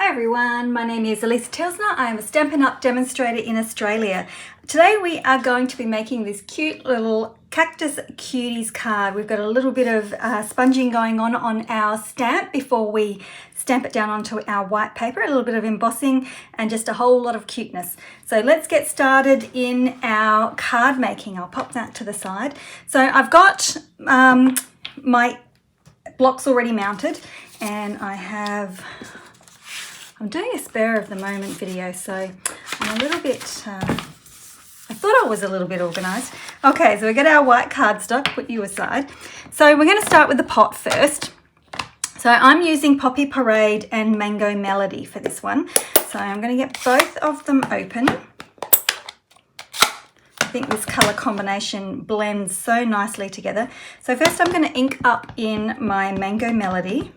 Hi everyone, my name is Alisa Tilsner. I am a Stampin' Up demonstrator in Australia. Today we are going to be making this cute little Cactus Cuties card. We've got a little bit of sponging going on our stamp before we stamp it down onto our white paper, a little bit of embossing and just a whole lot of cuteness. So let's get started in our card making. I'll pop that to the side. So I've got my blocks already mounted and I'm doing a spare of the moment video, so I'm a little bit, I thought I was a little bit organised. Okay, so we got our white cardstock, put you aside. So we're going to start with the pot first. So I'm using Poppy Parade and Mango Melody for this one. So I'm going to get both of them open. I think this colour combination blends so nicely together. So first I'm going to ink up in my Mango Melody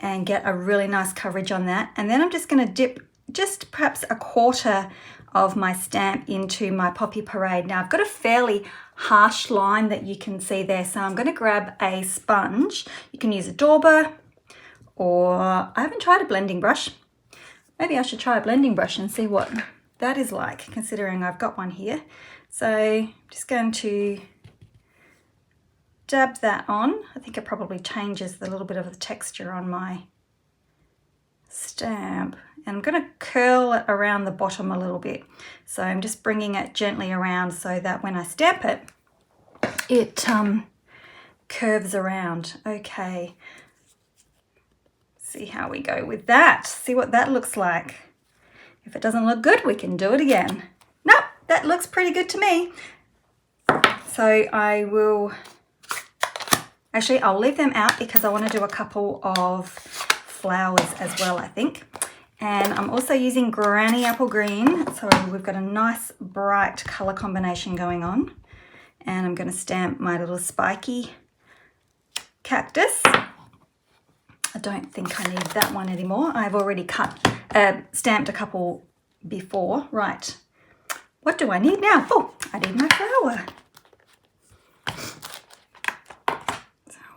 and get a really nice coverage on that. And then I'm just going to dip just perhaps a quarter of my stamp into my Poppy Parade. Now I've got a fairly harsh line that you can see there, so I'm going to grab a sponge. You can use a dauber, or I haven't tried a blending brush. Maybe I should try a blending brush and see what that is like, considering I've got one here. So I'm just going to dab that on. I think it probably changes the little bit of the texture on my stamp. And I'm going to curl it around the bottom a little bit. So I'm just bringing it gently around so that when I stamp it, it curves around. Okay. See how we go with that. See what that looks like. If it doesn't look good, we can do it again. Nope, that looks pretty good to me. So I will... Actually, I'll leave them out because I want to do a couple of flowers as well, I think. And I'm also using Granny Apple Green. So we've got a nice bright colour combination going on. And I'm going to stamp my little spiky cactus. I don't think I need that one anymore. I've already stamped a couple before. Right. What do I need now? Oh, I need my flower.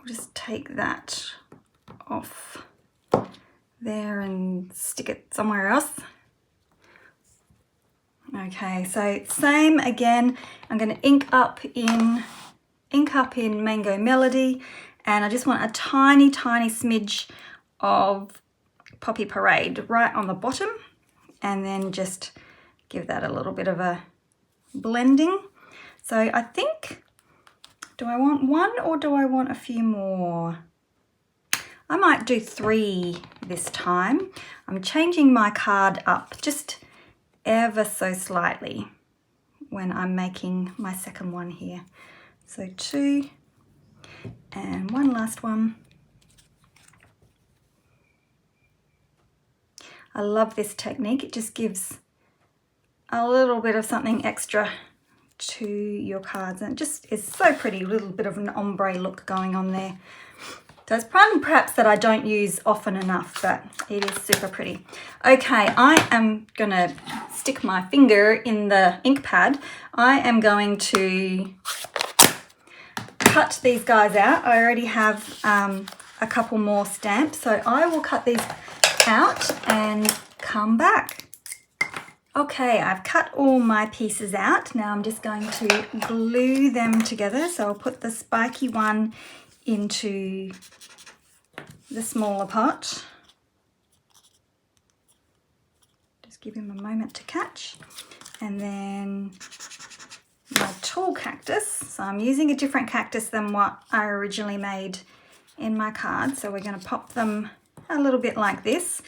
Just take that off there and stick it somewhere else. Okay, so same again. I'm going to ink up in Mango Melody, and I just want a tiny smidge of Poppy Parade right on the bottom, and then just give that a little bit of a blending. So I think, do I want one or do I want a few more? I might do 3 this time. I'm changing my card up just ever so slightly when I'm making my second one here. So 2 and one last one. I love this technique. It just gives a little bit of something extra to your cards, and it just is so pretty. A little bit of an ombre look going on there. So it's probably perhaps that I don't use often enough, but it is super pretty. Okay, I am going to stick my finger in the ink pad. I am going to cut these guys out. I already have a couple more stamps, so I will cut these out and come back. Okay, I've cut all my pieces out. Now I'm just going to glue them together. So I'll put the spiky one into the smaller pot. Just give him a moment to catch. And then my tall cactus. So I'm using a different cactus than what I originally made in my card. So we're going to pop them a little bit like this.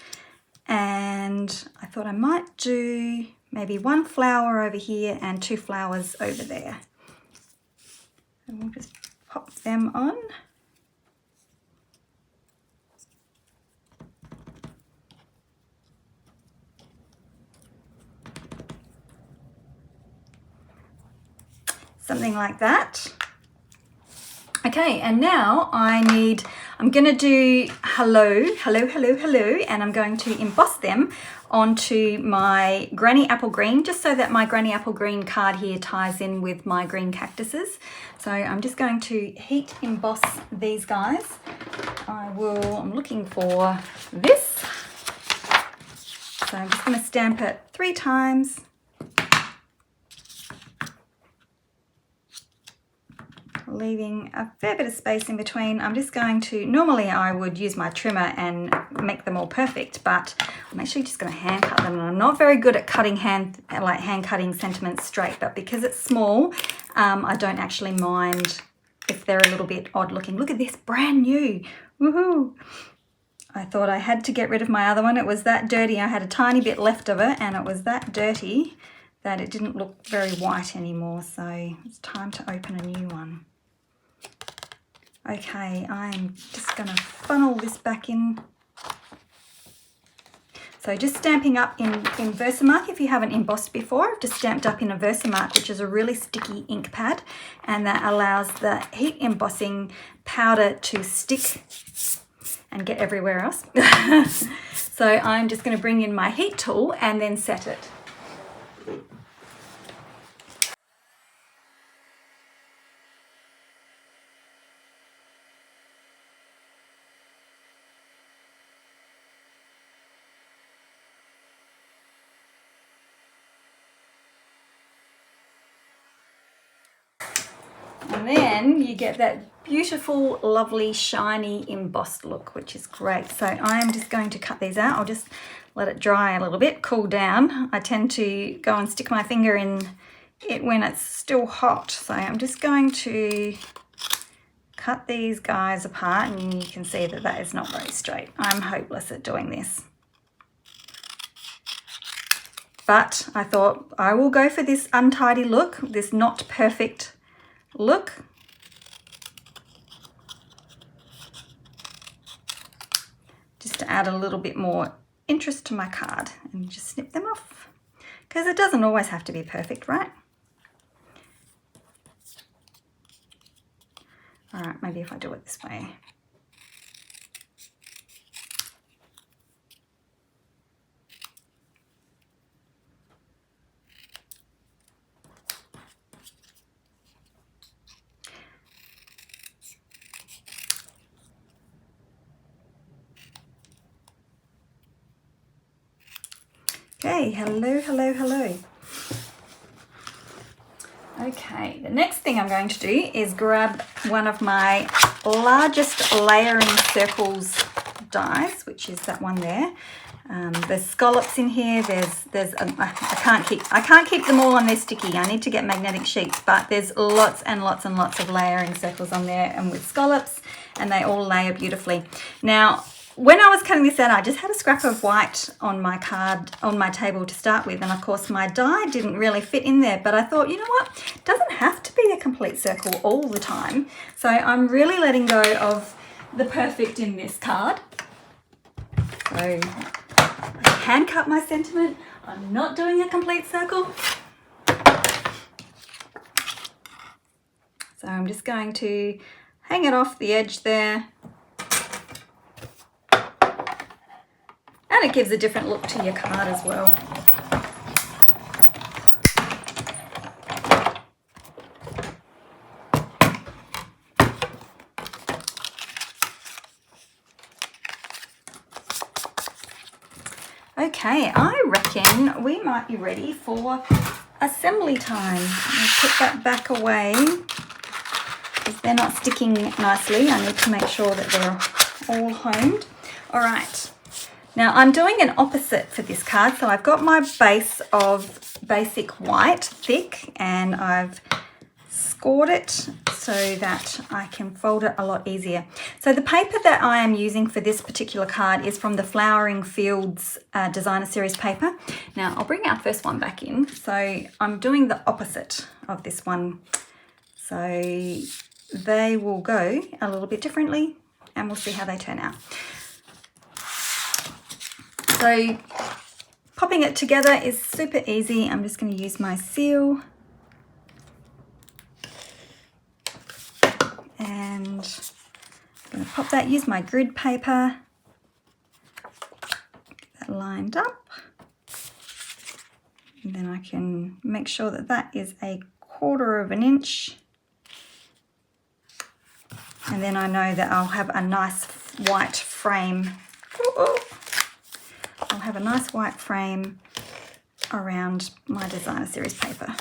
And I thought I might do maybe 1 flower over here and 2 flowers over there. And we'll just pop them on. Something like that. Okay, and now I'm going to do hello, and I'm going to emboss them onto my Granny Apple Green, just so that my Granny Apple Green card here ties in with my green cactuses. So I'm just going to heat emboss these guys. I'm looking for this. So I'm just going to stamp it 3 times. Leaving a fair bit of space in between. I'm just going to, normally I would use my trimmer and make them all perfect, but I'm actually just going to hand cut them. And I'm not very good at cutting hand cutting sentiments straight, but because it's small, I don't actually mind if they're a little bit odd looking. Look at this, brand new. Woohoo! I thought I had to get rid of my other one. It was that dirty. I had a tiny bit left of it, and it was that dirty that it didn't look very white anymore. So it's time to open a new one. Okay, I'm just going to funnel this back in. So just stamping up in Versamark. If you haven't embossed before, I've just stamped up in a Versamark, which is a really sticky ink pad, and that allows the heat embossing powder to stick and get everywhere else. So I'm just going to bring in my heat tool and then set it. And then you get that beautiful, lovely, shiny, embossed look, which is great. So I am just going to cut these out. I'll just let it dry a little bit, cool down. I tend to go and stick my finger in it when it's still hot. So I'm just going to cut these guys apart, and you can see that that is not very straight. I'm hopeless at doing this. But I thought I will go for this untidy look, this not perfect look. Just to add a little bit more interest to my card, and just snip them off, because it doesn't always have to be perfect, right? All right, maybe if I do it this way. Okay, hello, hello, hello. Okay, the next thing I'm going to do is grab one of my largest layering circles dies, which is that one there. There's scallops in here. I can't keep them all on there sticky. I need to get magnetic sheets, but there's lots and lots and lots of layering circles on there, and with scallops, and they all layer beautifully. Now, when I was cutting this out, I just had a scrap of white on my card, on my table to start with, and of course my die didn't really fit in there, but I thought, you know what, it doesn't have to be a complete circle all the time. So I'm really letting go of the perfect in this card. So I hand cut my sentiment. I'm not doing a complete circle. So I'm just going to hang it off the edge there. And it gives a different look to your card as well. Okay, I reckon we might be ready for assembly time. I'll put that back away because they're not sticking nicely. I need to make sure that they're all homed. All right. Now I'm doing an opposite for this card. So I've got my base of basic white, thick, and I've scored it so that I can fold it a lot easier. So the paper that I am using for this particular card is from the Flowering Fields Designer Series paper. Now I'll bring our first one back in. So I'm doing the opposite of this one. So they will go a little bit differently, and we'll see how they turn out. So popping it together is super easy. I'm just going to use my seal and I'm going to pop that, use my grid paper, get that lined up, and then I can make sure that that is 1/4 of an inch, and then I know that I'll have a nice white frame. I'll have a nice white frame around my designer series paper.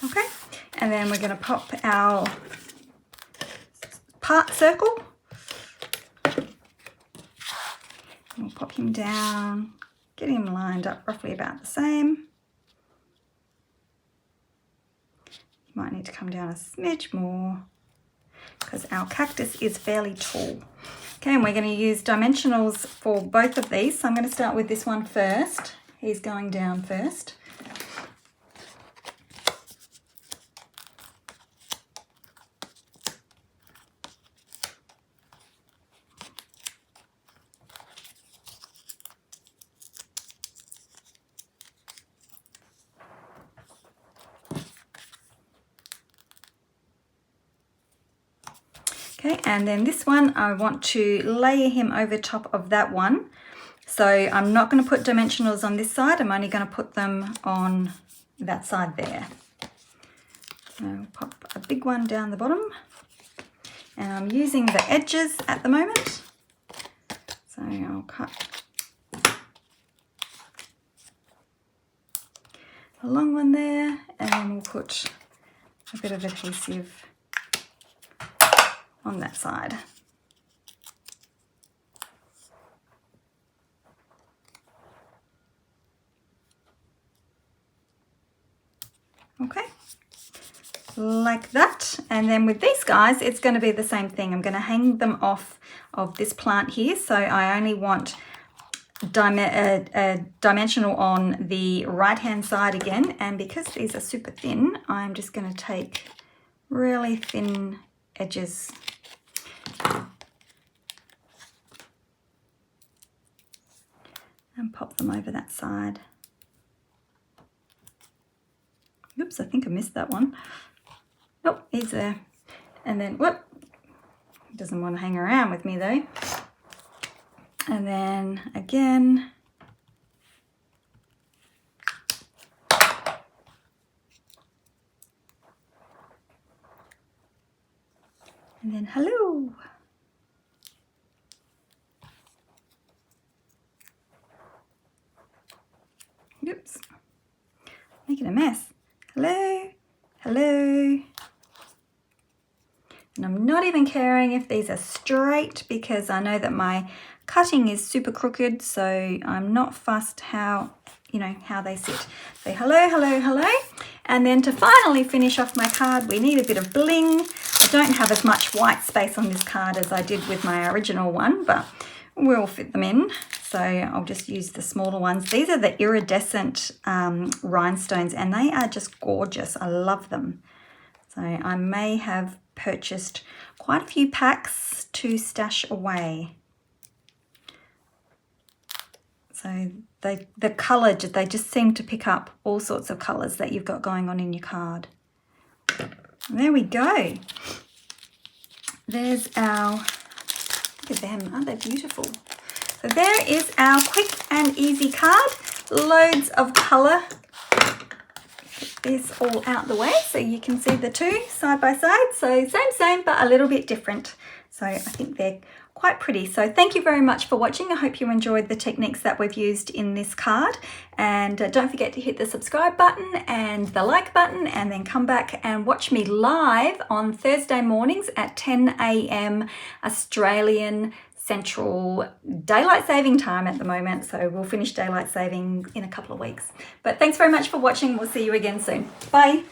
Okay, and then we're going to pop our part circle. We'll pop him down, get him lined up roughly about the same. You might need to come down a smidge more because our cactus is fairly tall. Okay, and we're going to use dimensionals for both of these. So I'm going to start with this one first. He's going down first. Okay, and then this one, I want to layer him over top of that one. So I'm not going to put dimensionals on this side. I'm only going to put them on that side there. So I'll pop a big one down the bottom. And I'm using the edges at the moment. So I'll cut a long one there, and then we'll put a bit of adhesive on that side. Okay, like that. And then with these guys, it's going to be the same thing. I'm going to hang them off of this plant here. So I only want a dimensional on the right hand side again. And because these are super thin, I'm just going to take really thin edges and pop them over that side. Oops, I think I missed that one. Oh, he's there. And then, whoop, he doesn't want to hang around with me though. And then again. And then hello. Oops, making a mess. Hello, hello. And I'm not even caring if these are straight because I know that my cutting is super crooked, so I'm not fussed how, you know, how they sit. So hello, hello, hello. And then to finally finish off my card, we need a bit of bling. I don't have as much white space on this card as I did with my original one, but we'll fit them in. So I'll just use the smaller ones. These are the iridescent rhinestones, and they are just gorgeous. I love them. So I may have purchased quite a few packs to stash away. So the colour, they just seem to pick up all sorts of colours that you've got going on in your card. And there we go. There's our, look at them, aren't they beautiful? So there is our quick and easy card. Loads of colour. Get this all out the way so you can see the two side by side. So same, but a little bit different. So I think they're quite pretty. So thank you very much for watching. I hope you enjoyed the techniques that we've used in this card. And don't forget to hit the subscribe button and the like button, and then come back and watch me live on Thursday mornings at 10 AM Australian Central Daylight Saving Time at the moment. So we'll finish Daylight Saving in a couple of weeks. But thanks very much for watching. We'll see you again soon. Bye.